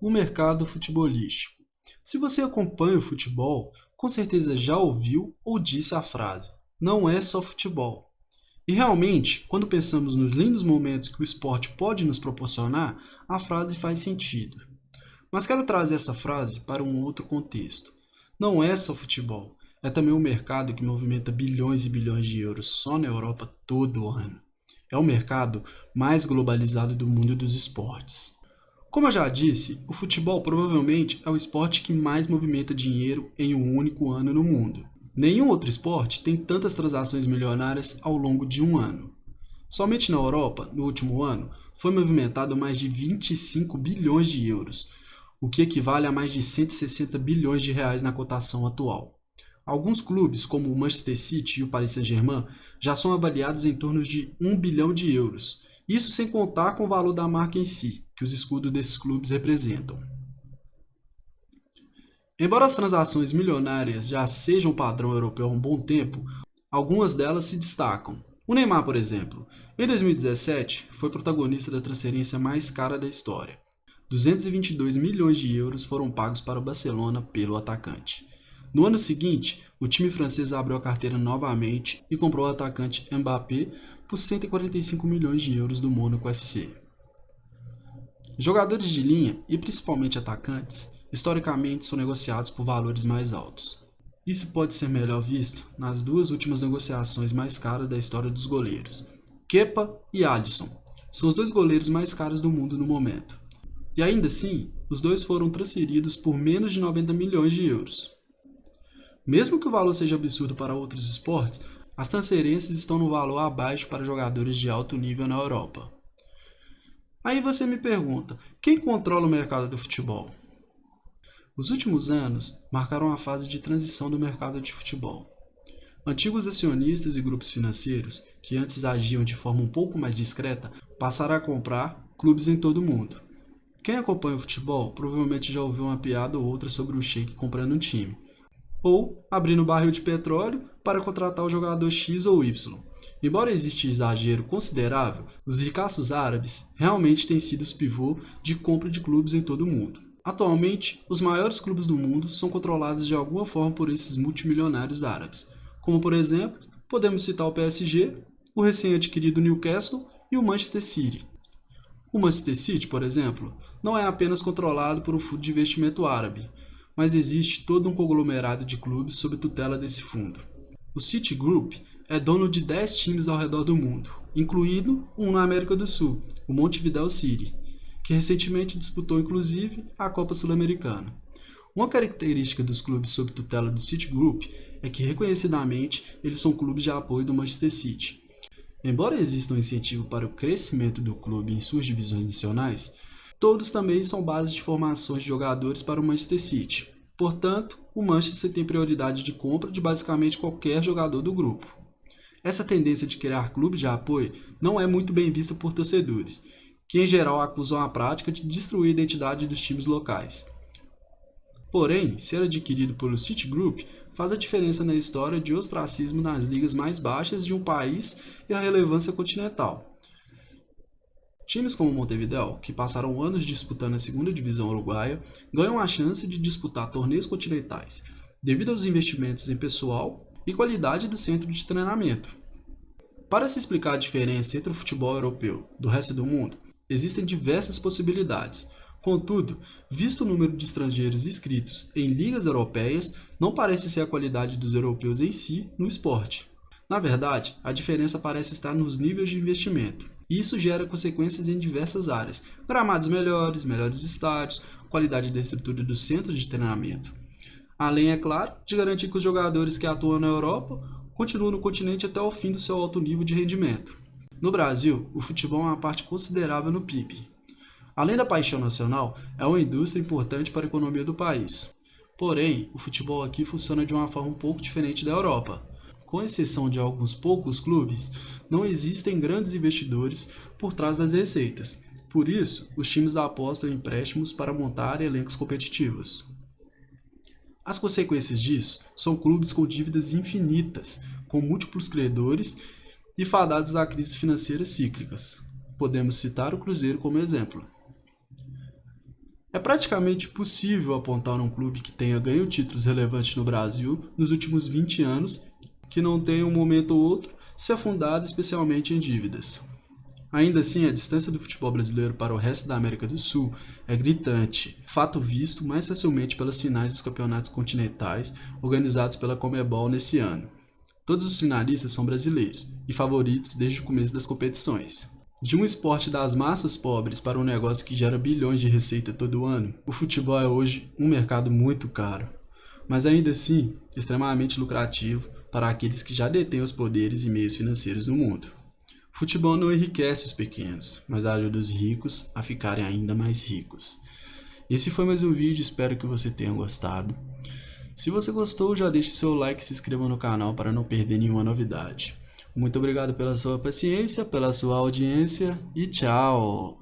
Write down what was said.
O mercado futebolístico. Se você acompanha o futebol, com certeza já ouviu ou disse a frase: não é só futebol. E realmente, quando pensamos nos lindos momentos que o esporte pode nos proporcionar, a frase faz sentido. Mas quero trazer essa frase para um outro contexto. Não é só futebol, é também um mercado que movimenta bilhões e bilhões de euros só na Europa todo ano. É o mercado mais globalizado do mundo dos esportes. Como eu já disse, o futebol provavelmente é o esporte que mais movimenta dinheiro em um único ano no mundo. Nenhum outro esporte tem tantas transações milionárias ao longo de um ano. Somente na Europa, no último ano, foi movimentado mais de 25 bilhões de euros, o que equivale a mais de 160 bilhões de reais na cotação atual. Alguns clubes, como o Manchester City e o Paris Saint-Germain, já são avaliados em torno de 1 bilhão de euros, isso sem contar com o valor da marca em si, que os escudos desses clubes representam. Embora as transações milionárias já sejam padrão europeu há um bom tempo, algumas delas se destacam. O Neymar, por exemplo, em 2017 foi protagonista da transferência mais cara da história. 222 milhões de euros foram pagos para o Barcelona pelo atacante. No ano seguinte, o time francês abriu a carteira novamente e comprou o atacante Mbappé por 145 milhões de euros do Mônaco FC. Jogadores de linha, e principalmente atacantes, historicamente são negociados por valores mais altos. Isso pode ser melhor visto nas duas últimas negociações mais caras da história dos goleiros. Kepa e Alisson são os dois goleiros mais caros do mundo no momento. E ainda assim, os dois foram transferidos por menos de 90 milhões de euros. Mesmo que o valor seja absurdo para outros esportes, as transferências estão no valor abaixo para jogadores de alto nível na Europa. Aí você me pergunta, quem controla o mercado do futebol? Os últimos anos marcaram a fase de transição do mercado de futebol. Antigos acionistas e grupos financeiros, que antes agiam de forma um pouco mais discreta, passaram a comprar clubes em todo o mundo. Quem acompanha o futebol provavelmente já ouviu uma piada ou outra sobre o Sheik comprando um time, ou abrindo um barril de petróleo para contratar o jogador X ou Y. Embora exista exagero considerável, os ricaços árabes realmente têm sido os pivôs de compra de clubes em todo o mundo. Atualmente, os maiores clubes do mundo são controlados de alguma forma por esses multimilionários árabes, como por exemplo, podemos citar o PSG, o recém-adquirido Newcastle e o Manchester City. O Manchester City, por exemplo, não é apenas controlado por um fundo de investimento árabe, mas existe todo um conglomerado de clubes sob tutela desse fundo. O Citigroup é dono de 10 times ao redor do mundo, incluindo um na América do Sul, o Montevideo City, que recentemente disputou inclusive a Copa Sul-Americana. Uma característica dos clubes sob tutela do Citigroup é que reconhecidamente eles são clubes de apoio do Manchester City. Embora exista um incentivo para o crescimento do clube em suas divisões nacionais, todos também são bases de formações de jogadores para o Manchester City. Portanto, o Manchester tem prioridade de compra de basicamente qualquer jogador do grupo. Essa tendência de criar clubes de apoio não é muito bem vista por torcedores, que em geral acusam a prática de destruir a identidade dos times locais. Porém, ser adquirido pelo Citigroup faz a diferença na história de ostracismo nas ligas mais baixas de um país e a relevância continental. Times como o Montevideo, que passaram anos disputando a segunda divisão uruguaia, ganham a chance de disputar torneios continentais, devido aos investimentos em pessoal e qualidade do centro de treinamento. Para se explicar a diferença entre o futebol europeu do resto do mundo, existem diversas possibilidades. Contudo, visto o número de estrangeiros inscritos em ligas europeias, não parece ser a qualidade dos europeus em si no esporte. Na verdade, a diferença parece estar nos níveis de investimento. E isso gera consequências em diversas áreas. Gramados melhores, melhores estádios, qualidade da estrutura dos centros de treinamento. Além, é claro, de garantir que os jogadores que atuam na Europa continuam no continente até o fim do seu alto nível de rendimento. No Brasil, o futebol é uma parte considerável no PIB. Além da paixão nacional, é uma indústria importante para a economia do país. Porém, o futebol aqui funciona de uma forma um pouco diferente da Europa. Com exceção de alguns poucos clubes, não existem grandes investidores por trás das receitas. Por isso, os times apostam em empréstimos para montar elencos competitivos. As consequências disso são clubes com dívidas infinitas, com múltiplos credores e fadados a crises financeiras cíclicas. Podemos citar o Cruzeiro como exemplo. É praticamente impossível apontar um clube que tenha ganho títulos relevantes no Brasil nos últimos 20 anos, que não tenha um momento ou outro se afundado especialmente em dívidas. Ainda assim, a distância do futebol brasileiro para o resto da América do Sul é gritante, fato visto mais facilmente pelas finais dos campeonatos continentais organizados pela Conmebol nesse ano. Todos os finalistas são brasileiros e favoritos desde o começo das competições. De um esporte das massas pobres para um negócio que gera bilhões de receita todo ano, o futebol é hoje um mercado muito caro, mas ainda assim extremamente lucrativo para aqueles que já detêm os poderes e meios financeiros do mundo. O futebol não enriquece os pequenos, mas ajuda os ricos a ficarem ainda mais ricos. Esse foi mais um vídeo, espero que você tenha gostado. Se você gostou, já deixe seu like e se inscreva no canal para não perder nenhuma novidade. Muito obrigado pela sua paciência, pela sua audiência e tchau!